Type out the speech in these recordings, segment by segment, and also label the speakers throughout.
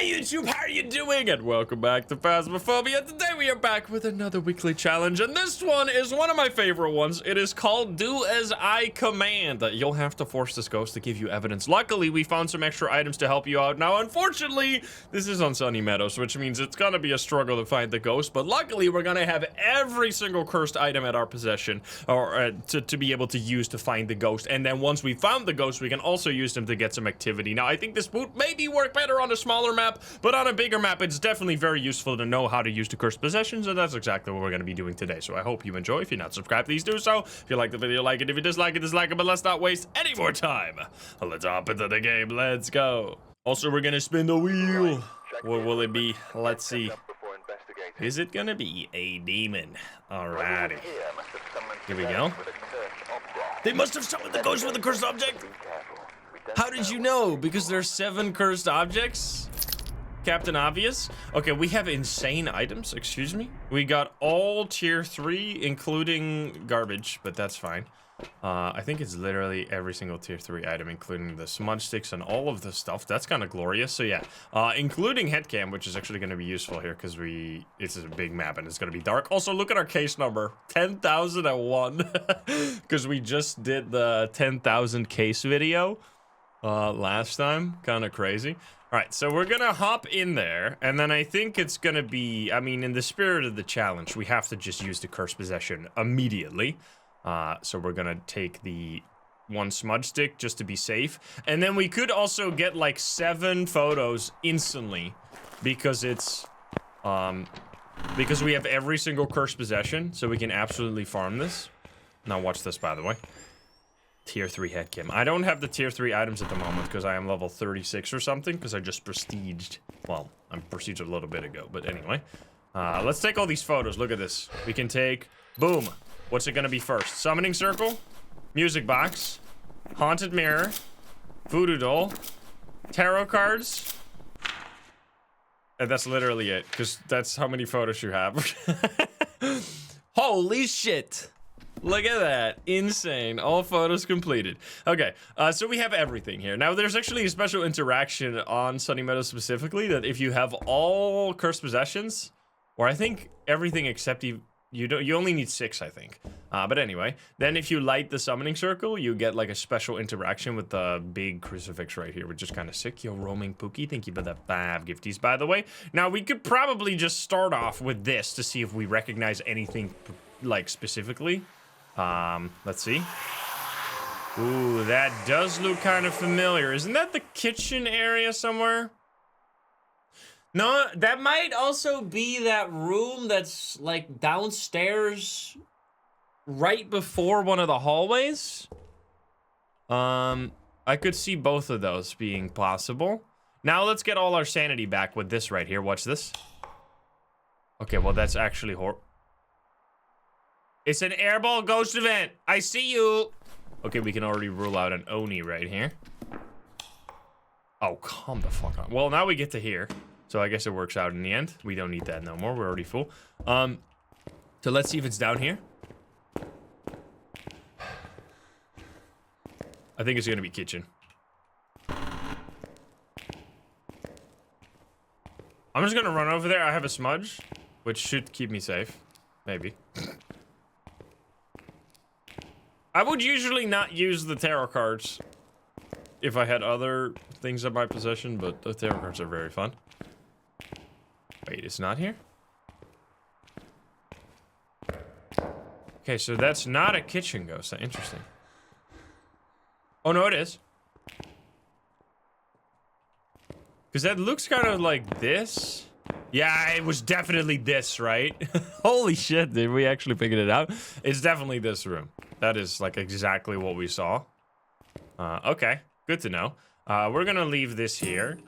Speaker 1: YouTube, how are you doing? And welcome back to Phasmophobia. Today we are back with another weekly challenge, and this one is one of my favorite ones. It is called Do As I Command. You'll have to force this ghost to give you evidence. Luckily, we found some extra items to help you out. Now, unfortunately, this is on Sunny Meadows, which means it's gonna be a struggle to find the ghost, but luckily, we're gonna have every single cursed item at our possession, or to be able to use to find the ghost. And then once we found the ghost, we can also use them to get some activity. Now, I think this boot maybe work better on a smaller map, but on a bigger map, it's definitely very useful to know how to use the cursed possessions, and that's exactly what we're going to be doing today. So I hope you enjoy. If you're not subscribed, please do so. If you like the video, like it. If you dislike it, dislike it. But let's not waste any more time. Let's hop into the game. Let's go. Also, we're going to spin the wheel. What will it be? Let's see. Is it going to be a demon? Alrighty. Here we go. They must have summoned the ghost with a cursed object. How did you know? Because there's 7 cursed objects? Captain Obvious? Okay, we have insane items, excuse me. We got all tier 3, including garbage, but that's fine. I think it's literally every single tier 3 item, including the smudge sticks and all of the stuff. That's kind of glorious. So yeah, including headcam, which is actually going to be useful here because it's a big map and it's going to be dark. Also, look at our case number, 10,001, because we just did the 10,000 case video last time. Kind of crazy. All right, so we're gonna hop in there, and then I think it's gonna be, I mean, in the spirit of the challenge, we have to just use the cursed possession immediately. So we're gonna take the 1 smudge stick just to be safe, and then we could also get like 7 photos instantly because it's because we have every single cursed possession, so we can absolutely farm this. Now watch this, by the way. Tier 3 headcam. I don't have the tier 3 items at the moment because I am level 36 or something because I just prestiged. Well, I'm prestiged a little bit ago, but anyway. Let's take all these photos. Look at this. We can take, boom. What's it gonna be first? Summoning circle, music box, haunted mirror, voodoo doll, tarot cards. And that's literally it because that's how many photos you have. Holy shit. Look at that. Insane. All photos completed. Okay, so we have everything here. Now, there's actually a special interaction on Sunny Meadows specifically that if you have all cursed possessions, or I think everything except you only need 6, I think. But anyway, then if you light the summoning circle, you get like a special interaction with the big crucifix right here, which is kind of sick. Yo, roaming Pookie, thank you for the 5 gifties, by the way. Now, we could probably just start off with this to see if we recognize anything like specifically. Let's see. Ooh, that does look kind of familiar. Isn't that the kitchen area somewhere? No, that might also be that room that's like downstairs right before one of the hallways. I could see both of those being possible. Now let's get all our sanity back with this right here. Watch this. Okay, well that's actually It's an airball ghost event. I see you. Okay, we can already rule out an Oni right here. Oh, calm the fuck on. Well, now we get to here. So I guess it works out in the end. We don't need that no more. We're already full. So let's see if it's down here. I think it's gonna be kitchen. I'm just gonna run over there. I have a smudge, which should keep me safe. Maybe. I would usually not use the tarot cards if I had other things in my possession, but the tarot cards are very fun. Wait, it's not here? Okay, so that's not a kitchen ghost. Interesting. Oh, no, it is. Because that looks kind of like this. Yeah, it was definitely this, right? Holy shit, did we actually figure it out? It's definitely this room. That is like exactly what we saw. Okay, good to know. We're gonna leave this here.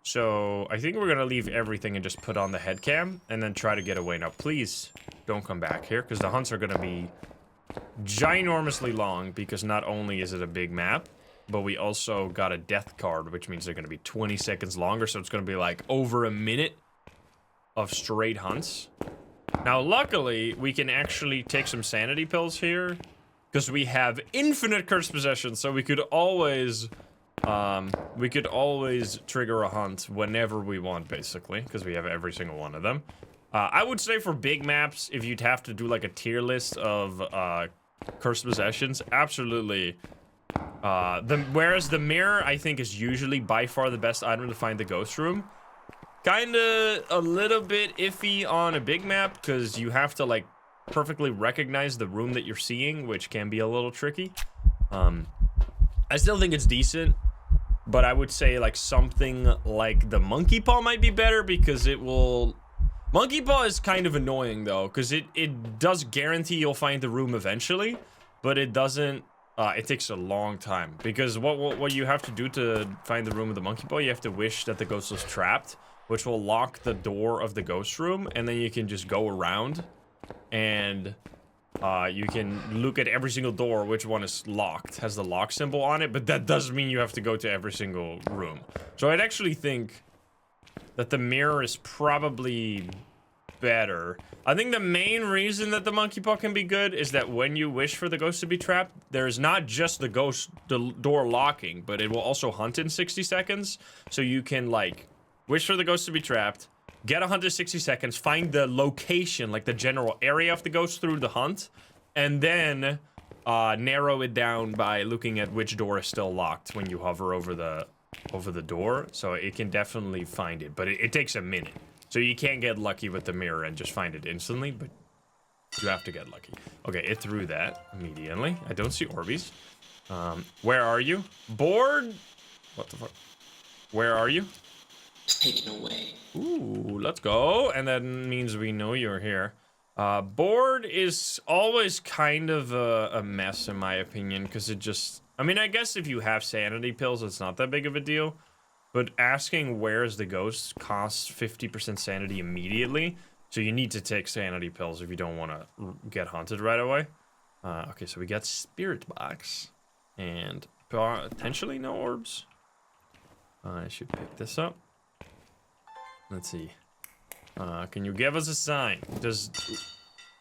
Speaker 1: So I think we're gonna leave everything and just put on the head cam and then try to get away. Now, please don't come back here because the hunts are gonna be ginormously long because not only is it a big map, but we also got a death card, which means they're gonna be 20 seconds longer. So it's gonna be like over a minute of straight hunts. Now, luckily, we can actually take some sanity pills here because we have infinite cursed possessions, so we could always we could always trigger a hunt whenever we want, basically, because we have every single one of them. I would say for big maps, if you'd have to do like a tier list of cursed possessions, absolutely. Whereas the mirror, I think, is usually by far the best item to find the ghost room. Kinda a little bit iffy on a big map, because you have to like perfectly recognize the room that you're seeing, which can be a little tricky. I still think it's decent, but I would say like something like the monkey paw might be better, because it will... Monkey paw is kind of annoying though, because it does guarantee you'll find the room eventually, but it doesn't... it takes a long time, because what you have to do to find the room with the monkey paw, you have to wish that the ghost was trapped, which will lock the door of the ghost room, and then you can just go around, and you can look at every single door, which one is locked, has the lock symbol on it, but that doesn't mean you have to go to every single room. So I'd actually think that the mirror is probably better. I think the main reason that the monkey paw can be good is that when you wish for the ghost to be trapped, there's not just the door locking, but it will also hunt in 60 seconds. So you can like wish for the ghost to be trapped, get a hunt in 60 seconds, find the location, like the general area of the ghost through the hunt, and then narrow it down by looking at which door is still locked when you hover over the door. So it can definitely find it, but it takes a minute. So you can't get lucky with the mirror and just find it instantly, but you have to get lucky. Okay, it threw that immediately. I don't see Orbeez. Where are you? Board? What the fuck? Where are you?
Speaker 2: Taken away.
Speaker 1: Ooh, let's go. And that means we know you're here. Board is always kind of a mess in my opinion, because it just... I mean, I guess if you have sanity pills, it's not that big of a deal. But asking where's the ghost costs 50% sanity immediately. So you need to take sanity pills if you don't want to get hunted right away. Okay, so we got Spirit Box. And potentially no orbs. I should pick this up. Let's see. Can you give us a sign? Does...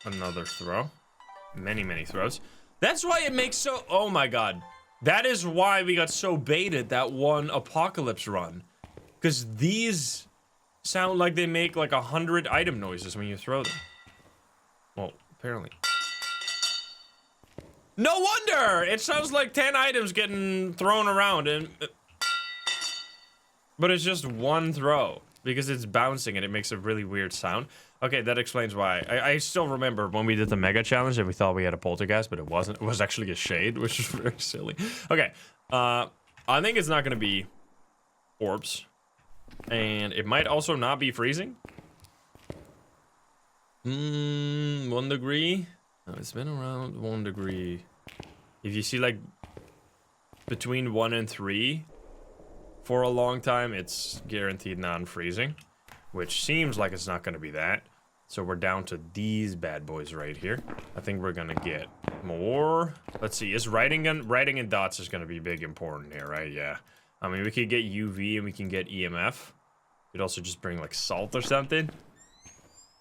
Speaker 1: Another throw. Many throws. That's why it makes so... Oh my god. That is why we got so baited that one apocalypse run. Because these sound like they make like 100 item noises when you throw them. Well, apparently. No wonder! It sounds like 10 items getting thrown around and... But it's just one throw. Because it's bouncing and it makes a really weird sound. Okay, that explains why. I still remember when we did the mega challenge and we thought we had a poltergeist, but it wasn't. It was actually a shade, which is very silly. Okay, I think it's not gonna be orbs. And it might also not be freezing. 1 degree. No, it's been around 1 degree. If you see like between 1 and 3 for a long time, it's guaranteed non-freezing, which seems like it's not going to be that. So we're down to these bad boys right here. I think we're going to get more. Let's see, is writing in dots is going to be big important here, right? Yeah. I mean, we could get UV and we can get EMF. Could also just bring like salt or something.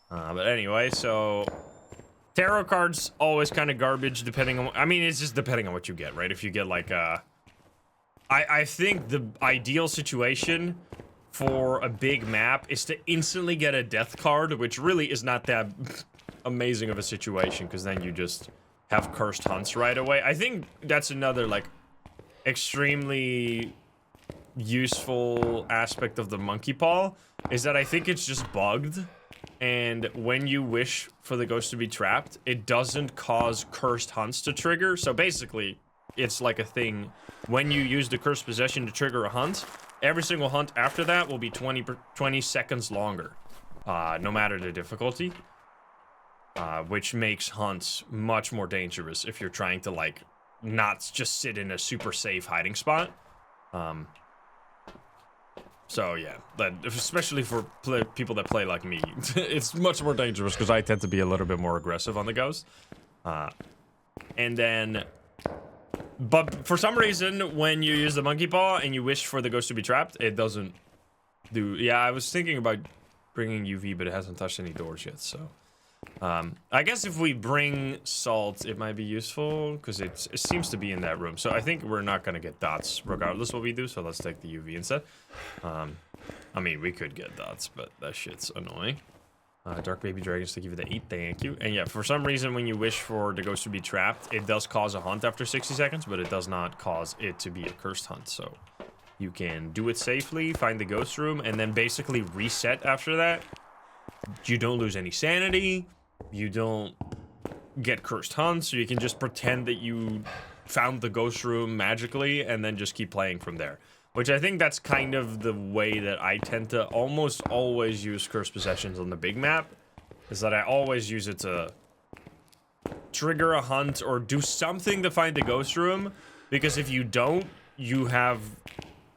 Speaker 1: But anyway, so tarot cards always kind of garbage depending on, I mean, it's just depending on what you get, right? If you get like I think the ideal situation for a big map is to instantly get a death card, which really is not that amazing of a situation, because then you just have cursed hunts right away. I think that's another like extremely useful aspect of the monkey paw, is that I think it's just bugged, and when you wish for the ghost to be trapped, it doesn't cause cursed hunts to trigger. So basically it's like a thing, when you use the cursed possession to trigger a hunt, every single hunt after that will be 20 seconds longer, no matter the difficulty, which makes hunts much more dangerous if you're trying to like not just sit in a super safe hiding spot. So yeah, that especially for people that play like me, it's much more dangerous because I tend to be a little bit more aggressive on the ghost. And then, but for some reason, when you use the monkey paw and you wish for the ghost to be trapped, it doesn't do. Yeah, I was thinking about bringing UV, but it hasn't touched any doors yet. So I guess if we bring salt, it might be useful because it seems to be in that room. So I think we're not gonna get dots regardless what we do. So let's take the UV instead. I mean, we could get dots, but that shit's annoying. Dark baby dragons to give you the 8, thank you. And yeah, for some reason, when you wish for the ghost to be trapped, it does cause a hunt after 60 seconds, but it does not cause it to be a cursed hunt. So you can do it safely, find the ghost room, and then basically reset after that. You don't lose any sanity. You don't get cursed hunts, so you can just pretend that you found the ghost room magically and then just keep playing from there. Which I think that's kind of the way that I tend to almost always use cursed possessions on the big map. Is that I always use it to trigger a hunt or do something to find the ghost room. Because if you don't, you have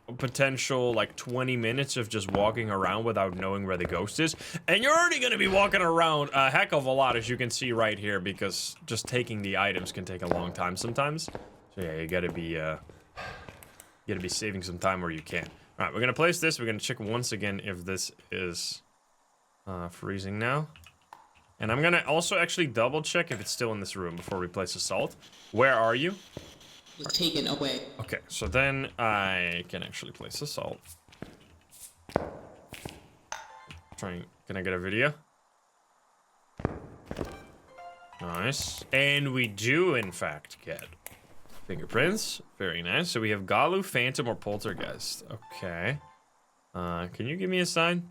Speaker 1: a potential like 20 minutes of just walking around without knowing where the ghost is. And you're already going to be walking around a heck of a lot, as you can see right here, because just taking the items can take a long time sometimes. So yeah, you gotta be saving some time where you can. All right, we're gonna place this. We're gonna check once again if this is freezing now. And I'm gonna also actually double check if it's still in this room before we place the salt. Where are you?
Speaker 2: Was taken away.
Speaker 1: Okay, so then I can actually place the salt. Can I get a video? Nice. And we do, in fact, get fingerprints. Very nice. So we have Galu, Phantom, or Poltergeist. Okay. Can you give me a sign?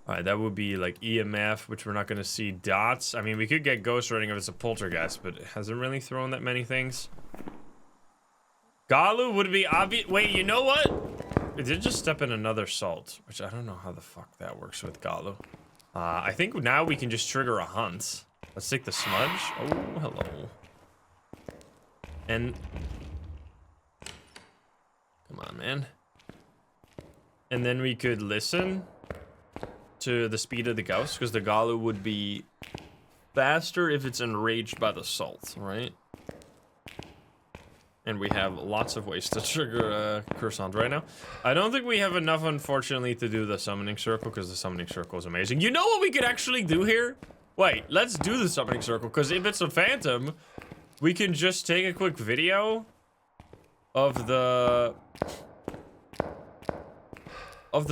Speaker 1: Alright, that would be like EMF, which we're not going to see. Dots. I mean, we could get Ghost Writing if it's a Poltergeist, but it hasn't really thrown that many things. Galu would be obvious. Wait, you know what? It did just step in another salt, which I don't know how the fuck that works with Galu. I think now we can just trigger a hunt. Let's take the smudge. Oh, hello. And... come on, man. And then we could listen to the speed of the ghost, because the Galu would be faster if it's enraged by the salt, right? And we have lots of ways to trigger a curse hunt right now. I don't think we have enough, unfortunately, to do the summoning circle, because the summoning circle is amazing. You know what we could actually do here? Wait, let's do the summoning circle, because if it's a phantom, we can just take a quick video of the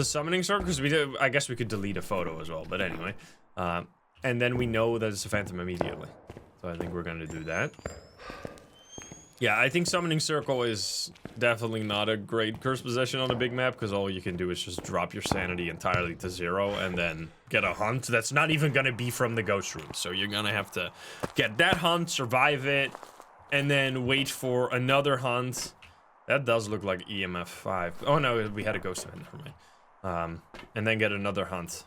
Speaker 1: summoning circle, because I guess we could delete a photo as well, but anyway. And then we know that it's a phantom immediately. So I think we're gonna do that. Yeah, I think summoning circle is definitely not a great curse possession on a big map, because all you can do is just drop your sanity entirely to 0 and then get a hunt that's not even gonna be from the ghost room. So you're gonna have to get that hunt, survive it, and then wait for another hunt. That does look like EMF 5. Oh no, we had a ghost event for me. And then get another hunt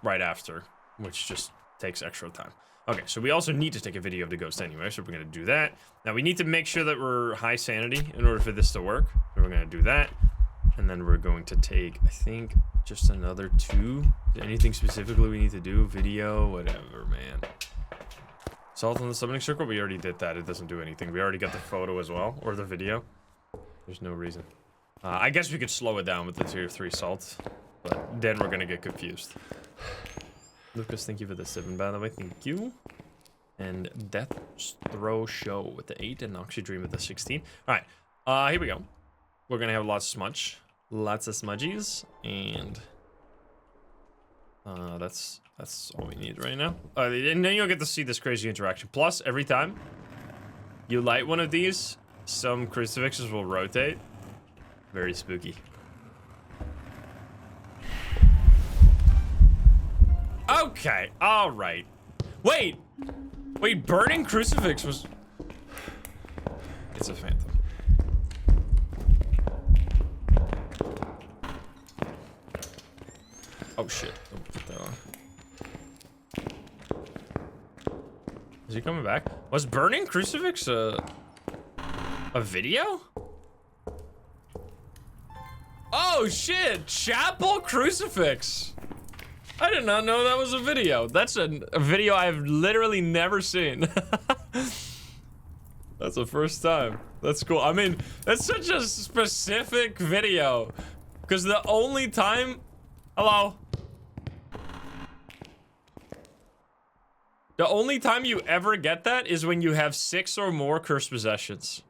Speaker 1: right after, which just takes extra time. Okay, so we also need to take a video of the ghost anyway, so we're gonna do that. Now we need to make sure that we're high sanity in order for this to work. So we're gonna do that. And then we're going to take, I think, just another 2. Anything specifically we need to do? Video, whatever, man. Salt on the summoning circle, we already did that. It doesn't do anything. We already got the photo as well, or the video. There's no reason. I guess we could slow it down with the tier 3 salt, but then we're gonna get confused. Lucas, thank you for the 7, by the way. Thank you. And Death Throw Show with the 8 and Oxydream with the 16. All right, here we go. We're gonna have lots of smudge, lots of smudgies, and that's all we need right now. And then you'll get to see this crazy interaction. Plus, every time you light one of these, some crucifixes will rotate. Very spooky. Okay, all right. Wait, burning crucifix was... it's a phantom. Oh shit, don't put that on. Is he coming back? Was burning crucifix a video? Oh shit, chapel crucifix. I did not know that was a video. That's a video I've literally never seen. That's the first time. That's cool. I mean, that's such a specific video. Because the only time... hello? The only time you ever get that is when you have 6 or more cursed possessions.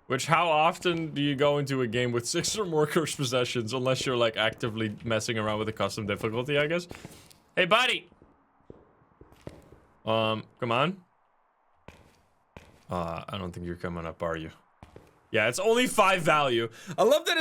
Speaker 1: Which, how often do you go into a game with 6 or more cursed possessions unless you're like actively messing around with the custom difficulty, I guess? Hey, buddy! Come on. I don't think you're coming up, are you? Yeah, it's only 5 value. I love that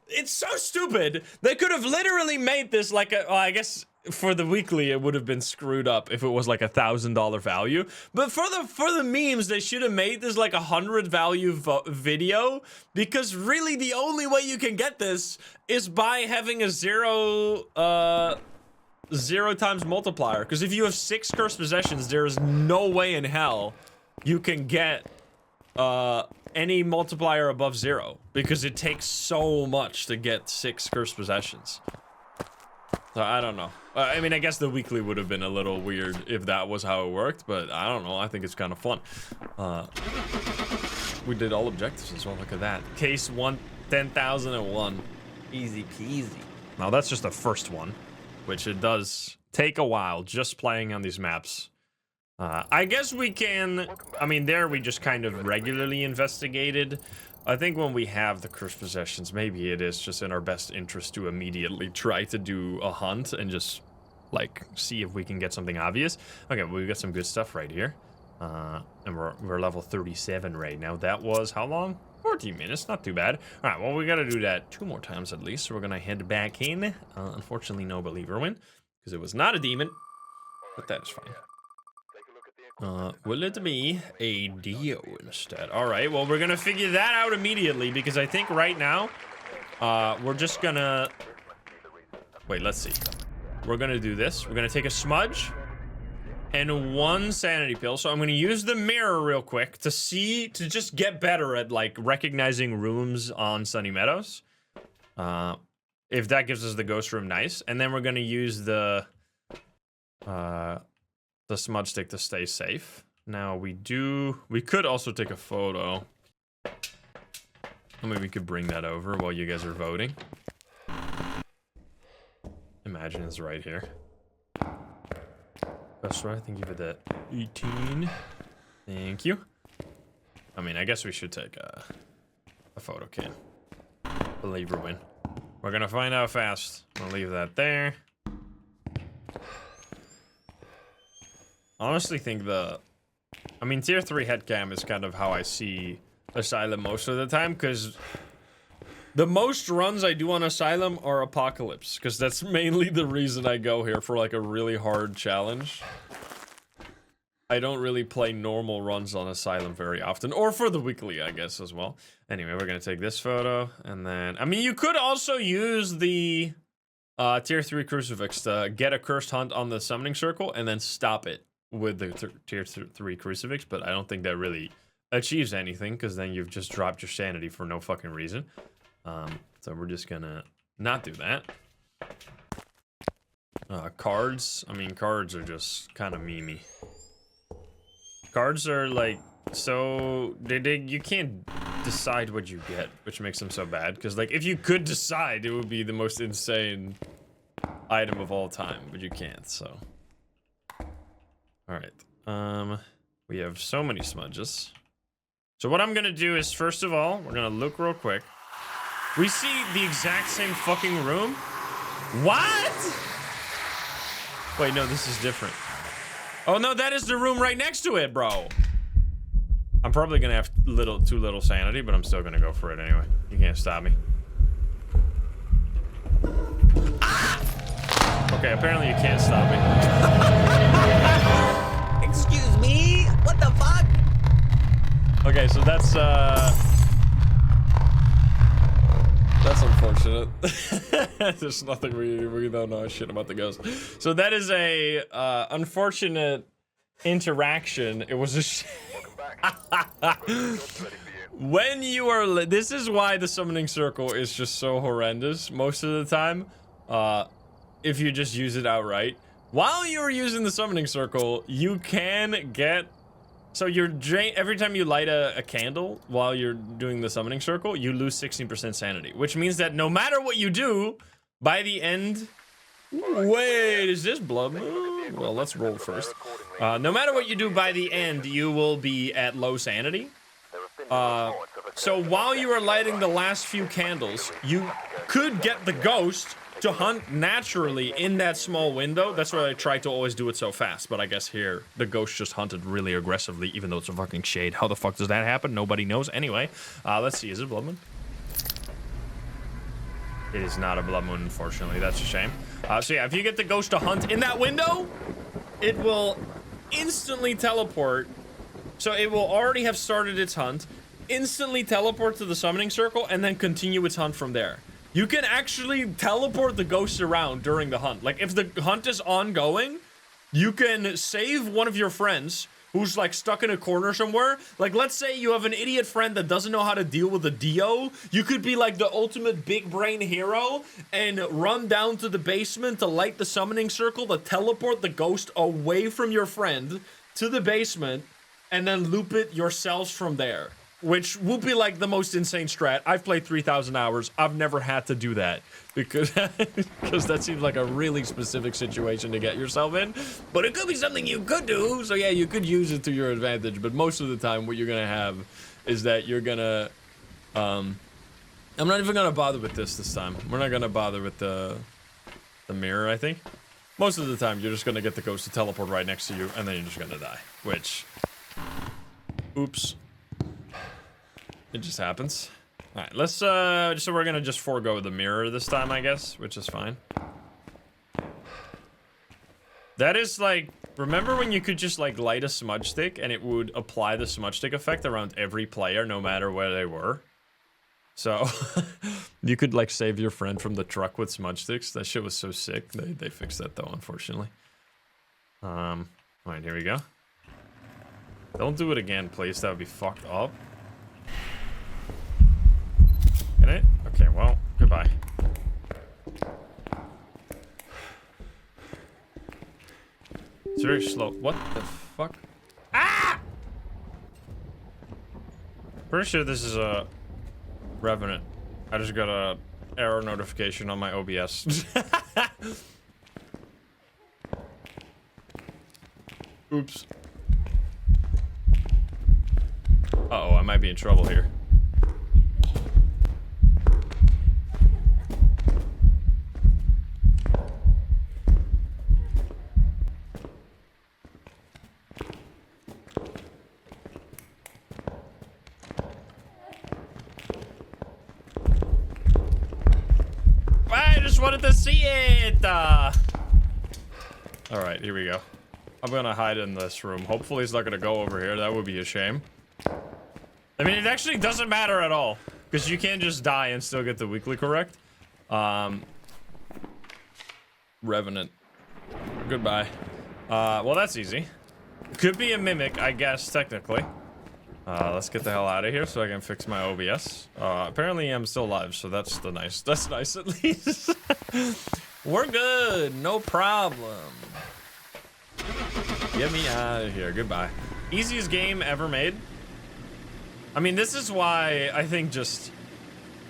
Speaker 1: it's so stupid. They could have literally made this like a, well, I guess for the weekly it would have been screwed up if it was like $1,000 value. But for the memes, they should have made this like 100 value video, because really the only way you can get this is by having a 0 times multiplier. Because if you have 6 cursed possessions, there is no way in hell you can get any multiplier above 0, because it takes so much to get 6 cursed possessions. So I don't know. I mean, I guess the weekly would have been a little weird if that was how it worked, but I don't know. I think it's kind of fun. We did all objectives as well. Look at that. Case 10,001. Easy peasy. Now that's just the first one, which it does take a while just playing on these maps. I guess we can, I mean, there we just kind of regularly investigated. I think when we have the cursed possessions, maybe it is just in our best interest to immediately try to do a hunt and just, like, see if we can get something obvious. Okay, well, we got some good stuff right here. And we're level 37 right now. That was how long? 14 minutes, not too bad. All right, well, we gotta do that 2 more times at least, so we're gonna head back in. Unfortunately, no believer win, because it was not a demon, but that is fine. Will it be a Dio instead? All right, well, we're gonna figure that out immediately, because I think right now, we're just gonna... Wait, let's see. We're gonna do this. We're gonna take a smudge and 1 sanity pill. So I'm gonna use the mirror real quick to just get better at, like, recognizing rooms on Sunny Meadows. If that gives us the ghost room, nice. And then we're gonna use the smudge stick to stay safe. Now we could also take a photo. Maybe we could bring that over while you guys are voting. Imagine it's right here. That's right, thank you for that. 18. Thank you. I mean, I guess we should take a photo cam. Believer win. We're gonna find out fast. I'll leave that there. Honestly think I mean, tier 3 headcam is kind of how I see Asylum most of the time, because the most runs I do on Asylum are Apocalypse, because that's mainly the reason I go here, for like a really hard challenge. I don't really play normal runs on Asylum very often, or for the weekly, I guess, as well. Anyway, we're gonna take this photo, and then, I mean, you could also use the tier 3 crucifix to get a cursed hunt on the summoning circle, and then stop it with the tier 3 crucifix, but I don't think that really achieves anything, because then you've just dropped your sanity for no fucking reason. So we're just gonna not do that. Cards, I mean, cards are just kind of memey. Cards are like, so you can't decide what you get, which makes them so bad, because like if you could decide, it would be the most insane item of all time, but you can't. So all right, we have so many smudges. So what I'm gonna do is, first of all, we're gonna look real quick. We see the exact same fucking room. What? Wait, no, this is different. Oh no, that is the room right next to it, bro. I'm probably gonna have too little sanity, but I'm still gonna go for it anyway. You can't stop me. Ah! Okay, apparently you can't stop me.
Speaker 3: Excuse me? What the fuck?
Speaker 1: Okay, so that's unfortunate. There's nothing we don't know shit about the ghost. So that is a unfortunate interaction. It was a when you are this is why the summoning circle is just so horrendous most of the time, if you just use it outright. While you're using the summoning circle, you can get, so you're every time you light a candle while you're doing the summoning circle, you lose 16% sanity, which means that no matter what you do, by the end Wait, is this blood moon? Well, let's roll first. No matter what you do by the end, you will be at low sanity. So while you are lighting the last few candles, you could get the ghost to hunt naturally in that small window. That's why I try to always do it so fast, but I guess here, the ghost just hunted really aggressively, even though it's a fucking shade. How the fuck does that happen? Nobody knows. Anyway, let's see, is it blood moon? It is not a blood moon, unfortunately. That's a shame. So yeah, if you get the ghost to hunt in that window, it will instantly teleport. So it will already have started its hunt, instantly teleport to the summoning circle, and then continue its hunt from there. You can actually teleport the ghost around during the hunt. Like, if the hunt is ongoing, you can save one of your friends who's, like, stuck in a corner somewhere. Like, let's say you have an idiot friend that doesn't know how to deal with a Dio. You could be, like, the ultimate big brain hero and run down to the basement to light the summoning circle to teleport the ghost away from your friend to the basement and then loop it yourselves from there. Which will be like the most insane strat. I've played 3,000 hours. I've never had to do that because that seems like a really specific situation to get yourself in. But it could be something you could do. So yeah, you could use it to your advantage. But most of the time, what you're gonna have is that you're gonna. I'm not even gonna bother with this time. We're not gonna bother with the mirror. I think most of the time you're just gonna get the ghost to teleport right next to you, and then you're just gonna die. Which, oops. It just happens. All right, let's, so we're gonna just forego the mirror this time, I guess, which is fine. That is like, remember when you could just like light a smudge stick and it would apply the smudge stick effect around every player, no matter where they were? So, you could like save your friend from the truck with smudge sticks. That shit was so sick. They fixed that though, unfortunately. All right, here we go. Don't do it again, please. That would be fucked up. Can it? Okay, well, goodbye. It's very slow. What the fuck? Ah! Pretty sure this is a Revenant. I just got a error notification on my OBS. Oops. Uh-oh, I might be in trouble here. I just wanted to see it! Alright, here we go. I'm gonna hide in this room. Hopefully he's not gonna go over here. That would be a shame. I mean, it actually doesn't matter at all. Because you can't just die and still get the weekly correct. Revenant. Goodbye. Well, that's easy. Could be a mimic, I guess, technically. Let's get the hell out of here so I can fix my OBS. Apparently I'm still alive, so that's nice at least. We're good, no problem. Get me out of here, goodbye. Easiest game ever made. I mean, this is why I think just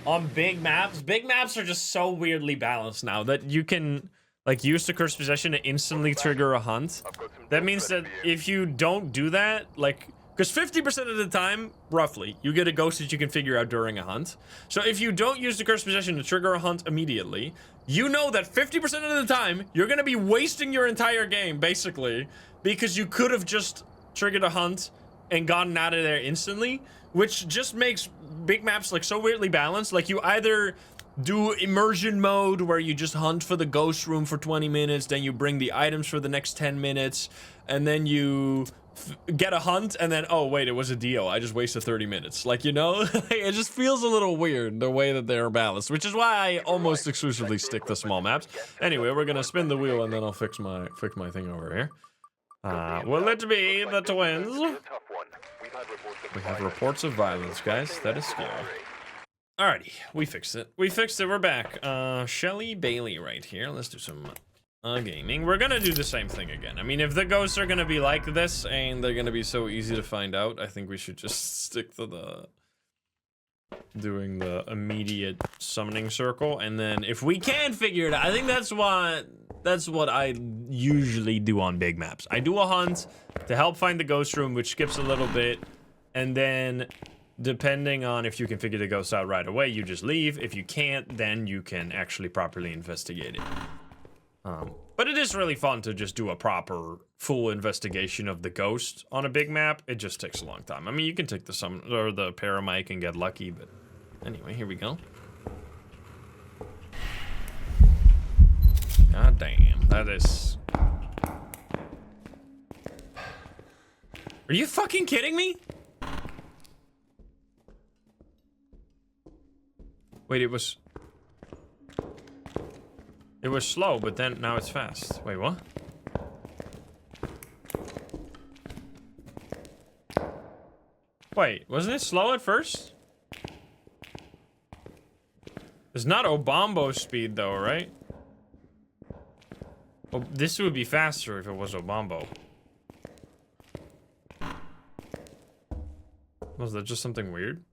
Speaker 1: on big maps are just so weirdly balanced now that you can like use the cursed possession to instantly trigger a hunt. That means that if you don't do that, like, because 50% of the time, roughly, you get a ghost that you can figure out during a hunt. So if you don't use the cursed possession to trigger a hunt immediately, you know that 50% of the time, you're going to be wasting your entire game, basically, because you could have just triggered a hunt and gotten out of there instantly, which just makes big maps, like, so weirdly balanced. Like, you either do immersion mode, where you just hunt for the ghost room for 20 minutes, then you bring the items for the next 10 minutes, and then you get a hunt, and then, oh, wait, it was a Dio. I just wasted 30 minutes. Like, you know? It just feels a little weird, the way that they're balanced, which is why I almost exclusively stick to small maps. Anyway, we're gonna spin the wheel, and then I'll fix my thing over here. Will it be the twins? We have reports of violence, guys. That is scary. Alrighty, we fixed it. We're back. Shelly Bailey right here. Let's do some gaming. We're gonna do the same thing again. I mean, if the ghosts are gonna be like this and they're gonna be so easy to find out, I think we should just stick to the doing the immediate summoning circle, and then if we can figure it out, I think that's what That's what I usually do on big maps. I do a hunt to help find the ghost room, which skips a little bit, and then depending on if you can figure the ghost out right away, you just leave. If you can't, then you can actually properly investigate it. But it is really fun to just do a proper full investigation of the ghost on a big map. It just takes a long time. I mean, you can take the the paramic and get lucky, but anyway, here we go. God damn, that is... Are you fucking kidding me? Wait, it was slow, but then now it's fast. Wait, what? Wait, wasn't it slow at first? It's not Obambo speed though, right? Oh, this would be faster if it was Obambo. Was that just something weird?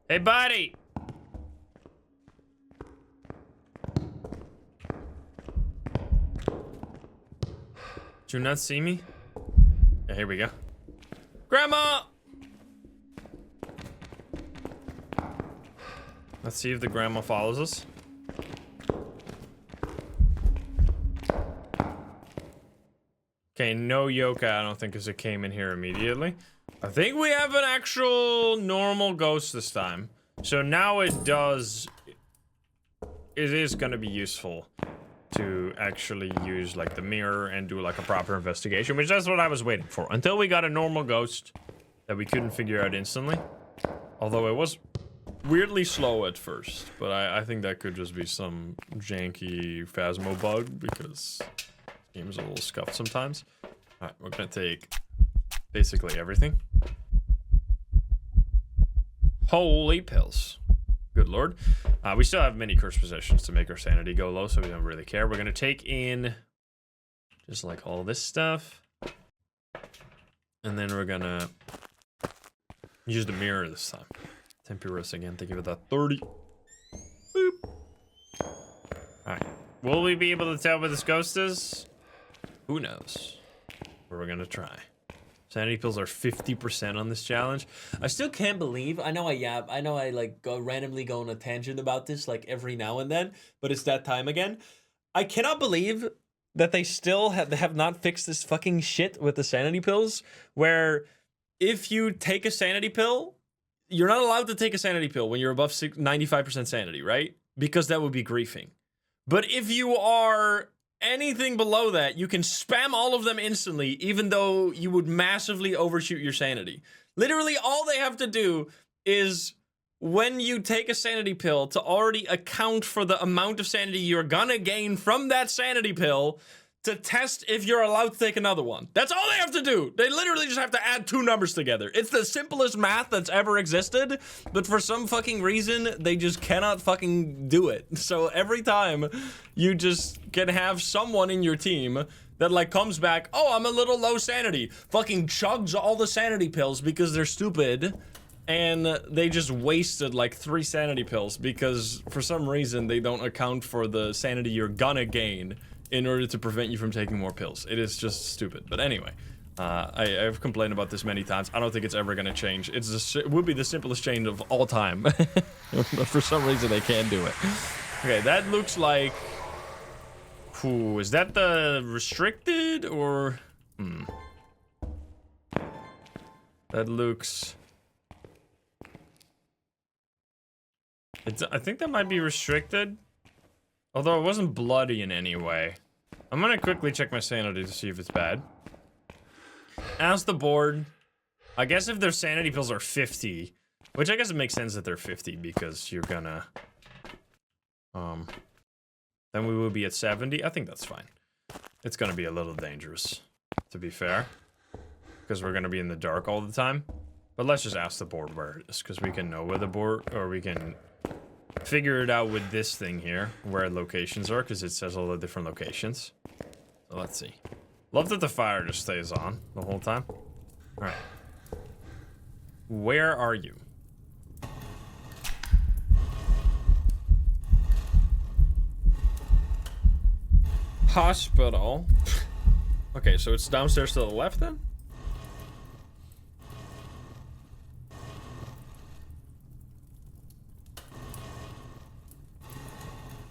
Speaker 1: Hey, buddy! Did you not see me? Yeah, here we go. Grandma! Let's see if the grandma follows us. Okay, no yokai, I don't think, because it came in here immediately. I think we have an actual normal ghost this time. So now it is gonna be useful to actually use like the mirror and do like a proper investigation, which that's what I was waiting for. Until we got a normal ghost that we couldn't figure out instantly. Although it was weirdly slow at first, but I think that could just be some janky Phasmo bug because the game's a little scuffed sometimes. Alright, we're gonna take basically everything. Holy pills. Good lord. We still have many curse possessions to make our sanity go low, so we don't really care. We're gonna take in just like all this stuff. And then we're gonna use the mirror this time. Temperous again, thank you for that 30. Boop. Alright. Will we be able to tell where this ghost is? Who knows? But we're gonna try. Sanity pills are 50% on this challenge. I still can't believe, I know I like randomly go on a tangent about this like every now and then, but it's that time again. I cannot believe that they still have not fixed this fucking shit with the sanity pills, where if you take a sanity pill, you're not allowed to take a sanity pill when you're above 95% sanity, right? Because that would be griefing. But if you are anything below that, you can spam all of them instantly, even though you would massively overshoot your sanity. Literally, all they have to do is, when you take a sanity pill, to already account for the amount of sanity you're gonna gain from that sanity pill to test if you're allowed to take another one. That's all they have to do. They literally just have to add two numbers together. It's the simplest math that's ever existed, but for some fucking reason, they just cannot fucking do it. So every time, you just can have someone in your team that like comes back, oh, I'm a little low sanity, fucking chugs all the sanity pills because they're stupid, and they just wasted like 3 sanity pills because for some reason they don't account for the sanity you're gonna gain in order to prevent you from taking more pills. It is just stupid. But anyway, I've complained about this many times. I don't think it's ever gonna change. It would be the simplest change of all time. But for some reason they can't do it. Okay, that looks like... Ooh, is that the restricted or... That looks... I think that might be restricted. Although it wasn't bloody in any way. I'm gonna quickly check my sanity to see if it's bad. As the board, I guess if their sanity pills are 50, which I guess it makes sense that they're 50 because you're gonna, then we will be at 70. I think that's fine. It's gonna be a little dangerous, to be fair, because we're gonna be in the dark all the time. But let's just ask the board where it is, because we can know where the board, or we can figure it out with this thing here, where locations are, because it says all the different locations. So let's see. Love that the fire just stays on the whole time. Alright. Where are you? Hospital. Okay, so it's downstairs to the left then?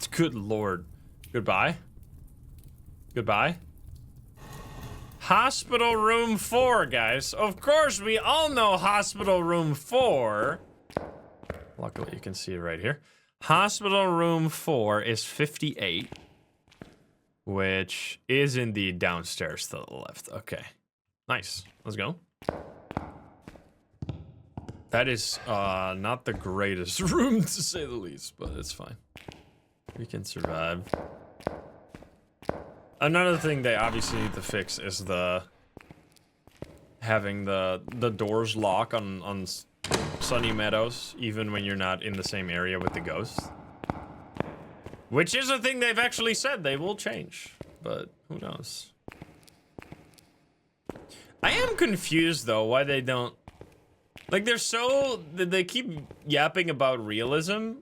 Speaker 1: Good lord. Goodbye. Goodbye. Hospital room 4, guys. Of course, we all know hospital room 4. Luckily, you can see it right here. Hospital room 4 is 58. Which is indeed downstairs to the left. Okay. Nice. Let's go. That is not the greatest room, to say the least, but it's fine. We can survive. Another thing they obviously need to fix is the having the doors lock on Sunny Meadows, even when you're not in the same area with the ghost. Which is a thing they've actually said they will change, but who knows? I am confused though why they don't, like, they keep yapping about realism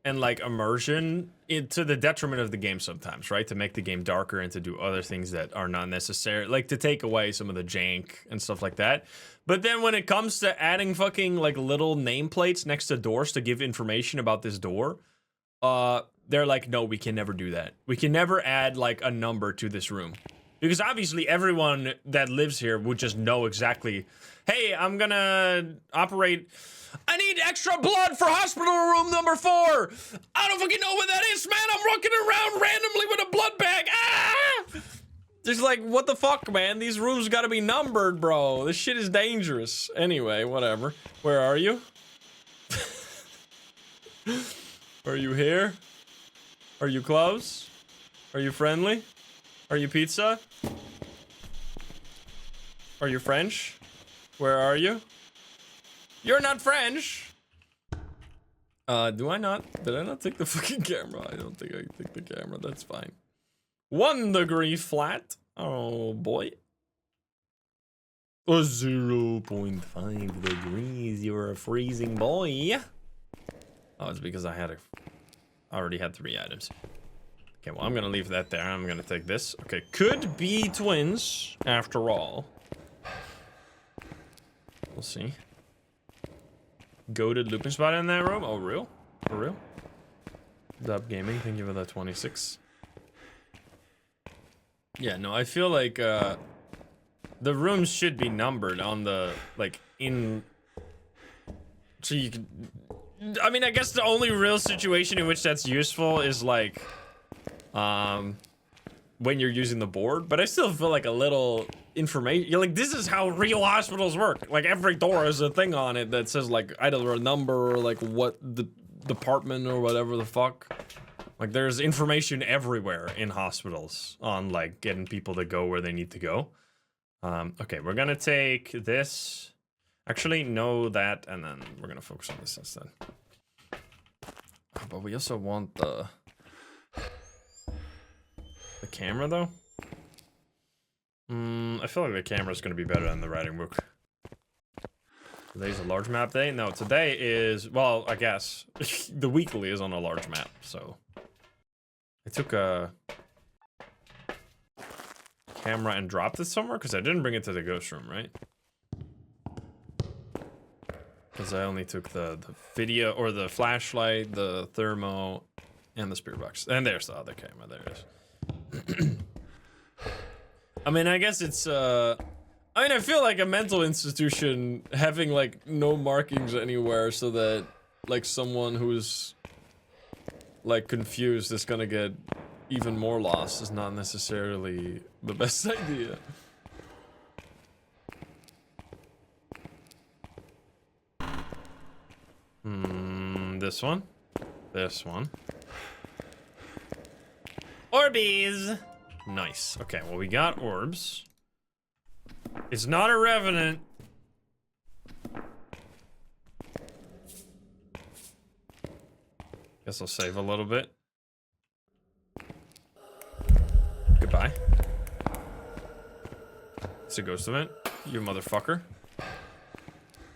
Speaker 1: and like immersion to the detriment of the game sometimes, right? To make the game darker and to do other things that are not necessary, like to take away some of the jank and stuff like that. But then when it comes to adding fucking like little nameplates next to doors to give information about this door, they're like, no, we can never do that. We can never add like a number to this room. Because obviously everyone that lives here would just know exactly, hey, I'm gonna operate, I need extra blood for hospital room number 4. I don't fucking know what that is, man. I'm walking around randomly with a blood bag. Ah! Just like, what the fuck, man? These rooms gotta be numbered, bro. This shit is dangerous. Anyway, whatever. Where are you? Are you here? Are you close? Are you friendly? Are you pizza? Are you French? Where are you? You're not French! Do I not? Did I not take the fucking camera? I don't think I took the camera, that's fine. 1 degree flat. Oh boy. 0.5 degrees. You're a freezing boy. Oh, it's because I already had 3 items. Okay, well, I'm gonna leave that there. I'm gonna take this. Okay, could be twins, after all. We'll see. Goated looping spot in that room? Oh, real? For real? Dub Gaming, thank you for that 26. Yeah, no, I feel like, the rooms should be numbered on the, like, in... So you can... I mean, I guess the only real situation in which that's useful is, like... when you're using the board, but I still feel like a little information. You're like, this is how real hospitals work. Like every door has a thing on it that says like either a number or like what the department or whatever the fuck. Like there's information everywhere in hospitals on like getting people to go where they need to go. Okay, we're gonna take this. Actually, no, that, and then we're gonna focus on this instead. But we also want the camera, though? I feel like the camera is going to be better than the writing book. Today's a large map day? No, today is... Well, I guess. The weekly is on a large map, so... I took a... camera and dropped it somewhere? Because I didn't bring it to the ghost room, right? Because I only took the video... Or the flashlight, the thermo, and the spirit box. And there's the other camera. There it is. I mean, I guess it's, I mean, I feel like a mental institution having, like, no markings anywhere so that, like, someone who's, like, confused is gonna get even more lost is not necessarily the best idea. This one? This one. Orbeez! Nice. Okay, well, we got orbs. It's not a revenant. Guess I'll save a little bit. Goodbye. It's a ghost event. You motherfucker.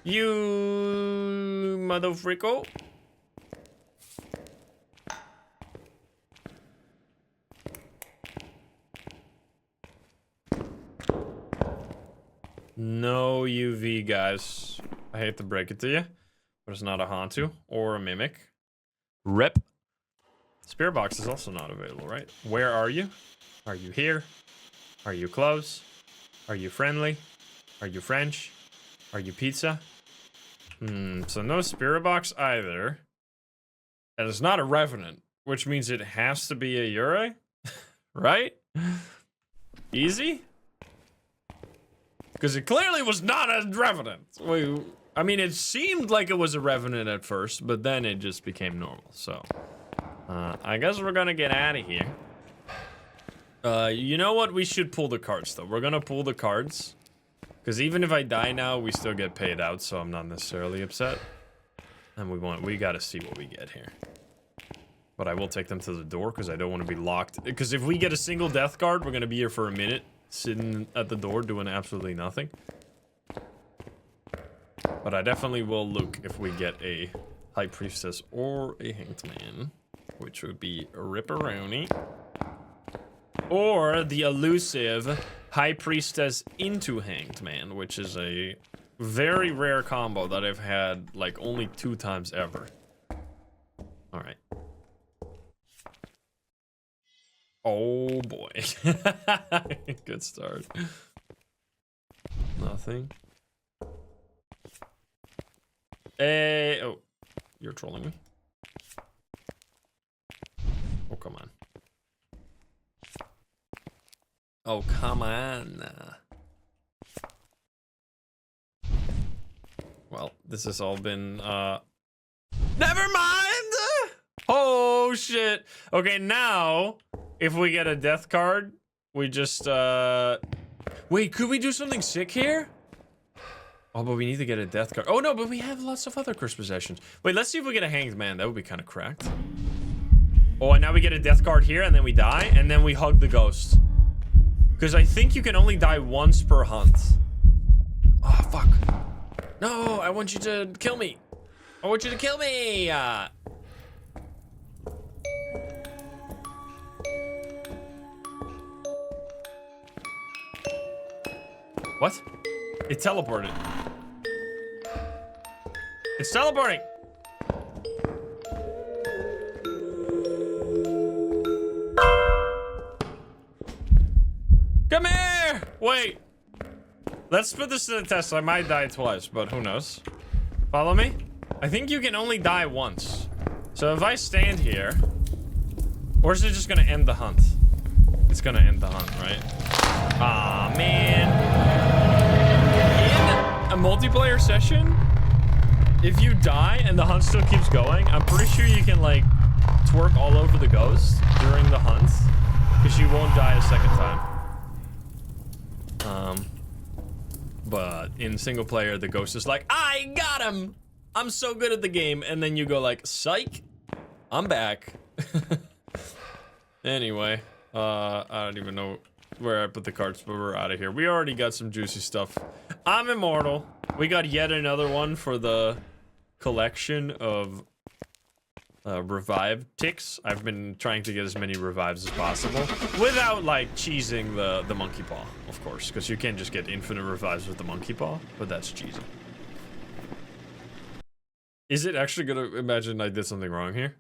Speaker 1: You motherfricko. No UV, guys. I hate to break it to you, but it's not a Hantu or a Mimic. Rip. Spirit box is also not available, right? Where are you? Are you here? Are you close? Are you friendly? Are you French? Are you pizza? So no spirit box either. And it's not a revenant, which means it has to be a Ure, right? Easy? Because it clearly was not a revenant. I mean, it seemed like it was a revenant at first, but then it just became normal. So, I guess we're gonna get out of here. You know what? We should pull the cards, though. We're gonna pull the cards. Because even if I die now, we still get paid out, so I'm not necessarily upset. And we gotta see what we get here. But I will take them to the door, because I don't want to be locked. Because if we get a single death card, we're gonna be here for a minute, sitting at the door, doing absolutely nothing. But I definitely will look if we get a High Priestess or a Hanged Man, which would be a Ripperoni. Or the elusive High Priestess into Hanged Man, which is a very rare combo that I've had like only 2 times ever. Alright. Oh boy. Good start. Nothing. Hey, oh, you're trolling me. Oh, come on. Oh, come on. Well, this has all been, never mind! Oh, shit. Okay, now, if we get a death card, we just, wait, could we do something sick here? Oh, but we need to get a death card. Oh, no, but we have lots of other cursed possessions. Wait, let's see if we get a Hanged Man. That would be kind of cracked. Oh, and now we get a death card here, and then we die, and then we hug the ghost. Because I think you can only die once per hunt. Oh, fuck. No, I want you to kill me. I want you to kill me. What? It teleported. It's teleporting. Come here! Wait. Let's put this to the test. I might die twice, but who knows? Follow me? I think you can only die once. So if I stand here... Or is it just gonna end the hunt? It's gonna end the hunt, right? Aw, man. In a multiplayer session, if you die and the hunt still keeps going, I'm pretty sure you can, like, twerk all over the ghost during the hunt. Because you won't die a second time. But in single player, the ghost is like, I got him! I'm so good at the game. And then you go like, psych, I'm back. Anyway, I don't even know where I put the cards, but we're out of here. We already got some juicy stuff. I'm immortal. We got yet another one for the collection of revive ticks. I've been trying to get as many revives as possible without like cheesing the monkey paw, of course, because you can't just get infinite revives with the monkey paw, but that's cheesing. Is it actually gonna imagine I did something wrong here?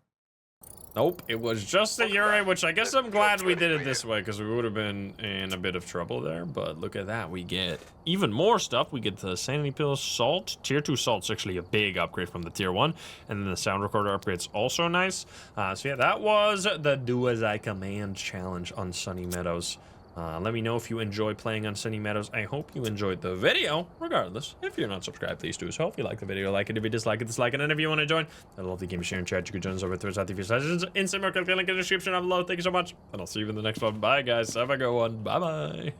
Speaker 1: Nope, it was just a Ure, which I guess I'm glad we did it this way, because we would have been in a bit of trouble there, but look at that, we get even more stuff. We get the Sanity Pills, Salt. Tier 2 Salt's actually a big upgrade from the Tier 1, and then the Sound Recorder upgrade's also nice. So yeah, that was the Do As I Command challenge on Sunny Meadows. Let me know if you enjoy playing on Sunny Meadows. I hope you enjoyed the video. Regardless, if you're not subscribed, please do so. If you like the video, like it. If you dislike it, dislike it. And if you want to join the lovely game sharing chat, you can join us over Thursday TV sessions. Instant click the link in the description down below. Thank you so much, and I'll see you in the next one. Bye, guys. Have a good one. Bye-bye.